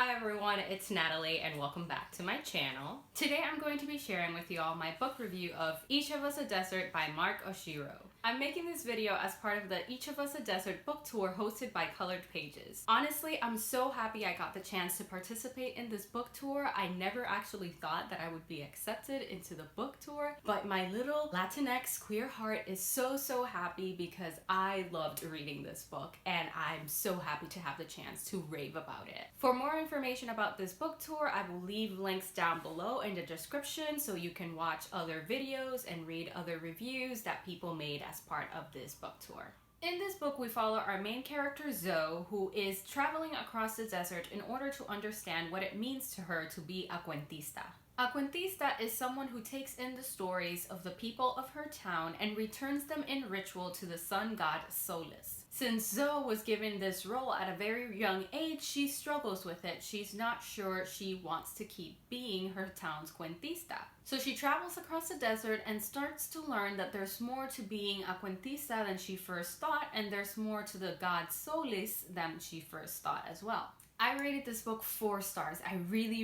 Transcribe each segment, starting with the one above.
Hi everyone, it's Natalie and welcome back to my channel. Today I'm going to be sharing with you all my book review of Each of Us a Desert by Mark Oshiro. I'm making this video as part of the Each of Us a Desert book tour hosted by Colored Pages. Honestly, I'm so happy I got the chance to participate in this book tour. I never actually thought that I would be accepted into the book tour, but my little Latinx queer heart is so happy because I loved reading this book and I'm so happy to have the chance to rave about it. For more information about this book tour, I will leave links down below in the description so you can watch other videos and read other reviews that people made as part of this book tour. In this book, we follow our main character Zoe, who is traveling across the desert in order to understand what it means to her to be a cuentista. A cuentista is someone who takes in the stories of the people of her town and returns them in ritual to the sun god Solis. Since Zoe was given this role at a very young age, she struggles with it. She's not sure she wants to keep being her town's cuentista. So she travels across the desert and starts to learn that there's more to being a cuentista than she first thought, and there's more to the god Solis than she first thought as well. I rated this book 4 stars. I really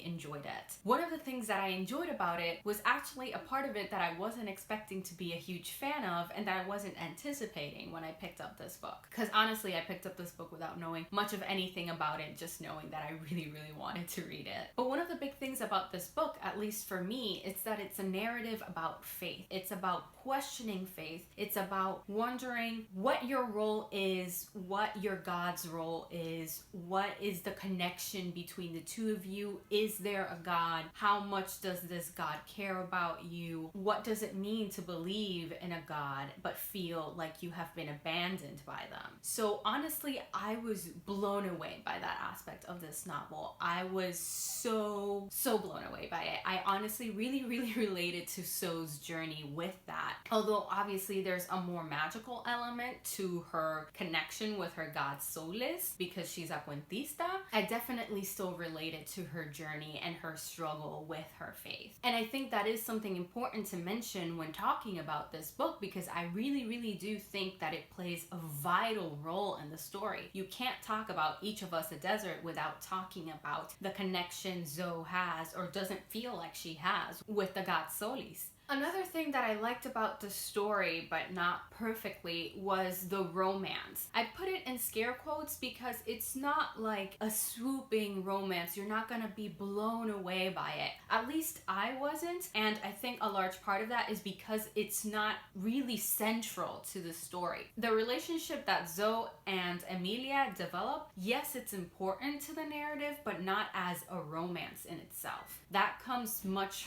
enjoyed it. One of the things that I enjoyed about it was actually a part of it that I wasn't expecting to be a huge fan of and that I wasn't anticipating when I picked up this book. Because honestly, I picked up this book without knowing much of anything about it, just knowing that I really wanted to read it. But one of the big things about this book, at least for me, is that it's a narrative about faith. It's about questioning faith. It's about wondering what your role is, what your God's role is, what is the connection between the two of you? Is there a God? How much does this God care about you? What does it mean to believe in a God but feel like you have been abandoned by them? So honestly, I was blown away by that aspect of this novel. I was so blown away by it. I honestly really related to Zoe's journey with that. Although obviously there's a more magical element to her connection with her god Solis because she's a cuentista, I definitely still related to her journey and her struggle with her faith. And I think that is something important to mention when talking about this book because I really do think that it plays a vital role in the story. You can't talk about Each of Us a Desert without talking about the connection Zoe has or doesn't feel like she has with the god Solis. Another thing that I liked about the story, but not perfectly, was the romance. I put it in scare quotes because it's not like a swooping romance. You're not gonna be blown away by it. At least I wasn't, and I think a large part of that is because it's not really central to the story. The relationship that Zoe and Emilia develop, yes, it's important to the narrative, but not as a romance in itself. That comes much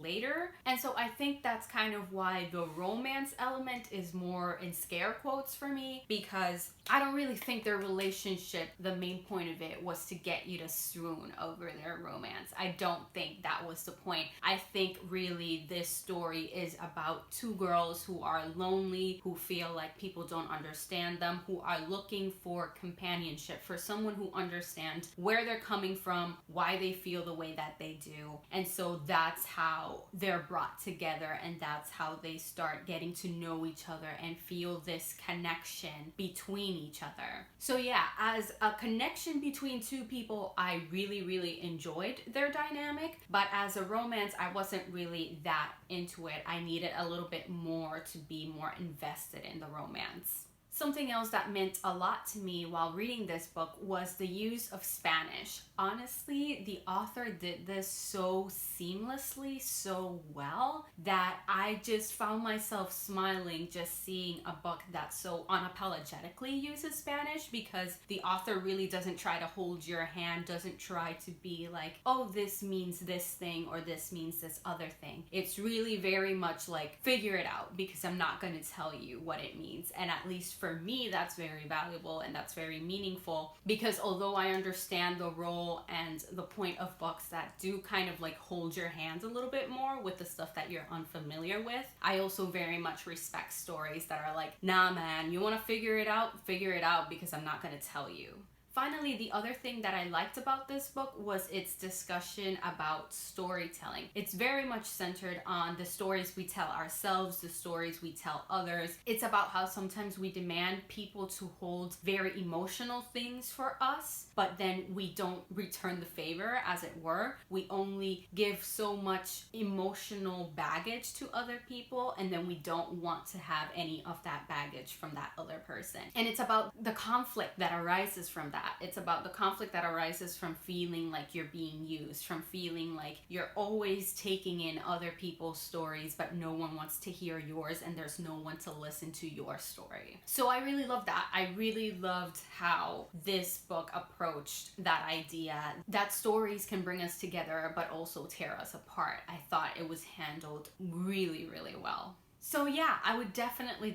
later, and so I think that's kind of why the romance element is more in scare quotes for me, because I don't really think their relationship, the main point of it was to get you to swoon over their romance. I don't think that was the point. I think really this story is about two girls who are lonely, who feel like people don't understand them, who are looking for companionship, for someone who understands where they're coming from, why they feel the way that they do. And so that's how they're brought together, and that's how they start getting to know each other and feel this connection between each other. So yeah, as a connection between two people, I really enjoyed their dynamic, but as a romance, I wasn't really that into it. I needed a little bit more to be more invested in the romance. Something else that meant a lot to me while reading this book was the use of Spanish. Honestly, the author did this so seamlessly, so well, that I just found myself smiling just seeing a book that so unapologetically uses Spanish, because the author really doesn't try to hold your hand, doesn't try to be like, oh, this means this thing or this means this other thing. It's really very much like, figure it out because I'm not going to tell you what it means. And at least for me, that's very valuable and that's very meaningful, because although I understand the role and the point of books that do kind of like hold your hand a little bit more with the stuff that you're unfamiliar with, I also very much respect stories that are like, nah man, you want to figure it out because I'm not going to tell you. Finally, the other thing that I liked about this book was its discussion about storytelling. It's very much centered on the stories we tell ourselves, the stories we tell others. It's about how sometimes we demand people to hold very emotional things for us, but then we don't return the favor, as it were. We only give so much emotional baggage to other people, and then we don't want to have any of that baggage from that other person. And it's about the conflict that arises from that. It's about the conflict that arises from feeling like you're being used, from feeling like you're always taking in other people's stories, but no one wants to hear yours, and there's no one to listen to your story. So I really loved that. I really loved how this book approached that idea that stories can bring us together, but also tear us apart. I thought it was handled really, really well. So yeah, I would definitely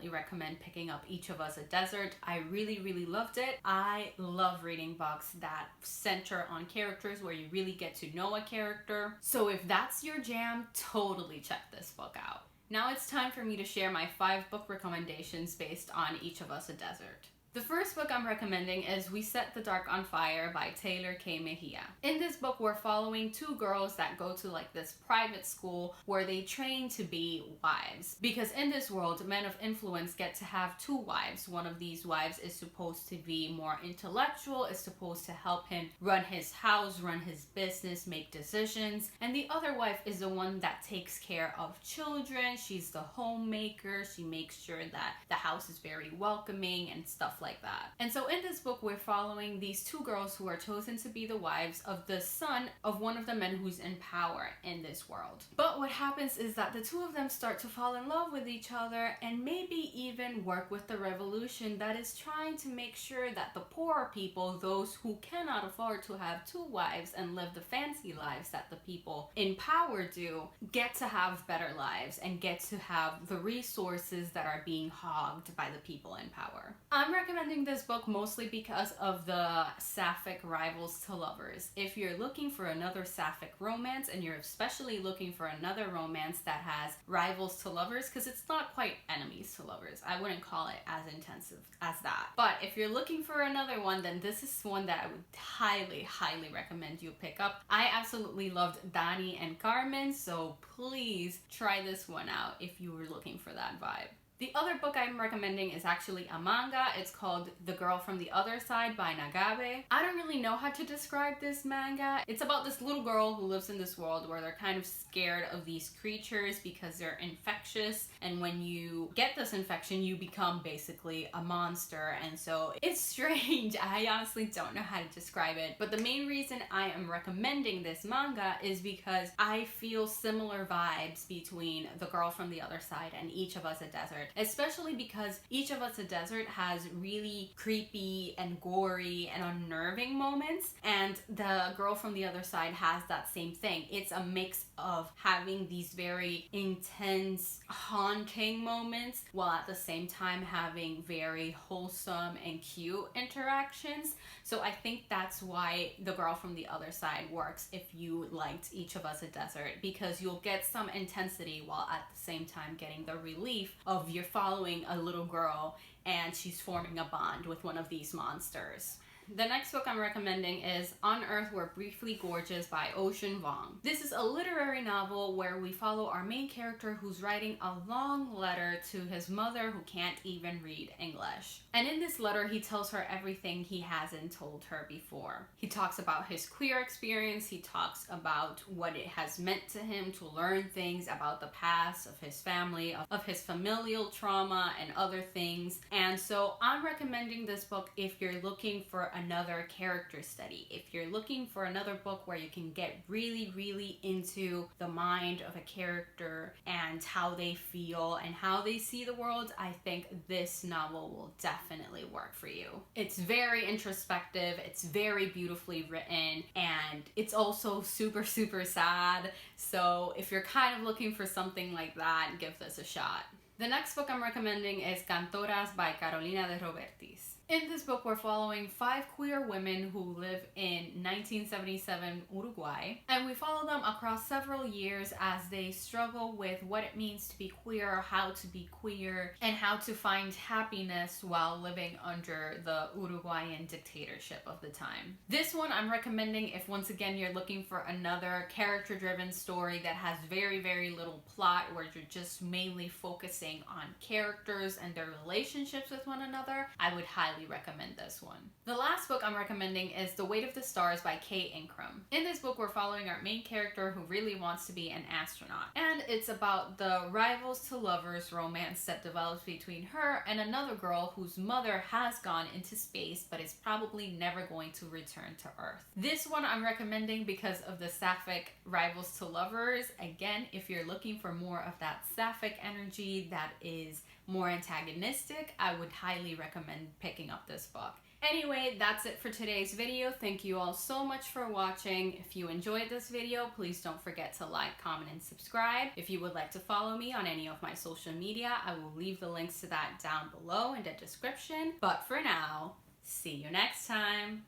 recommend picking up Each of Us a Desert. I really loved it. I love reading books that center on characters, where you really get to know a character. So if that's your jam, totally check this book out. Now it's time for me to share my 5 book recommendations based on Each of Us a Desert. The first book I'm recommending is We Set the Dark on Fire by Taylor K. Mejia. In this book, we're following 2 girls that go to like this private school where they train to be wives. Because in this world, men of influence get to have 2 wives. One of these wives is supposed to be more intellectual, is supposed to help him run his house, run his business, make decisions. And the other wife is the one that takes care of children. She's the homemaker. She makes sure that the house is very welcoming and stuff like that. And so in this book, we're following these 2 girls who are chosen to be the wives of the son of one of the men who's in power in this world. But what happens is that the 2 of them start to fall in love with each other, and maybe even work with the revolution that is trying to make sure that the poorer people, those who cannot afford to have 2 wives and live the fancy lives that the people in power do, get to have better lives and get to have the resources that are being hogged by the people in power. I'm recommending this book mostly because of the sapphic rivals to lovers. If you're looking for another sapphic romance, and you're especially looking for another romance that has rivals to lovers, because it's not quite enemies to lovers, I wouldn't call it as intensive as that. But if you're looking for another one, then this is one that I would highly recommend you pick up. I absolutely loved Dani and Carmen, so please try this one out if you were looking for that vibe. The other book I'm recommending is actually a manga. It's called The Girl from the Other Side by Nagabe. I don't really know how to describe this manga. It's about this little girl who lives in this world where they're kind of scared of these creatures because they're infectious, and when you get this infection, you become basically a monster. And so it's strange. I honestly don't know how to describe it, but the main reason I am recommending this manga is because I feel similar vibes between The Girl from the Other Side and Each of Us a Desert. Especially because Each of Us a Desert has really creepy and gory and unnerving moments, and The Girl from the Other Side has that same thing. It's a mix of having these very intense, haunting moments, while at the same time having very wholesome and cute interactions. So I think that's why The Girl from the Other Side works if you liked Each of Us a Desert, because you'll get some intensity while at the same time getting the relief of you're following a little girl and she's forming a bond with one of these monsters. The next book I'm recommending is On Earth We're Briefly Gorgeous by Ocean Vuong. This is a literary novel where we follow our main character who's writing a long letter to his mother who can't even read English. And in this letter, he tells her everything he hasn't told her before. He talks about his queer experience, he talks about what it has meant to him to learn things about the past of his family, of his familial trauma and other things. And so I'm recommending this book if you're looking for another character study. If you're looking for another book where you can get really into the mind of a character and how they feel and how they see the world, I think this novel will definitely work for you. It's very introspective, it's very beautifully written, and it's also super sad. So if you're kind of looking for something like that, give this a shot. The next book I'm recommending is Cantoras by Carolina de Robertis. In this book, we're following 5 queer women who live in 1977 Uruguay, and we follow them across several years as they struggle with what it means to be queer, how to be queer, and how to find happiness while living under the Uruguayan dictatorship of the time. This one I'm recommending if once again you're looking for another character-driven story that has very, very little plot, where you're just mainly focusing on characters and their relationships with one another. I would highly recommend this one. The last book I'm recommending is The Weight of the Stars by Kay Ingram. In this book, we're following our main character who really wants to be an astronaut, and it's about the rivals to lovers romance that develops between her and another girl whose mother has gone into space but is probably never going to return to Earth. This one I'm recommending because of the sapphic rivals to lovers. Again, if you're looking for more of that sapphic energy that is more antagonistic, I would highly recommend picking up this book. Anyway, that's it for today's video. Thank you all so much for watching. If you enjoyed this video, please don't forget to like, comment, and subscribe. If you would like to follow me on any of my social media, I will leave the links to that down below in the description. But for now, see you next time.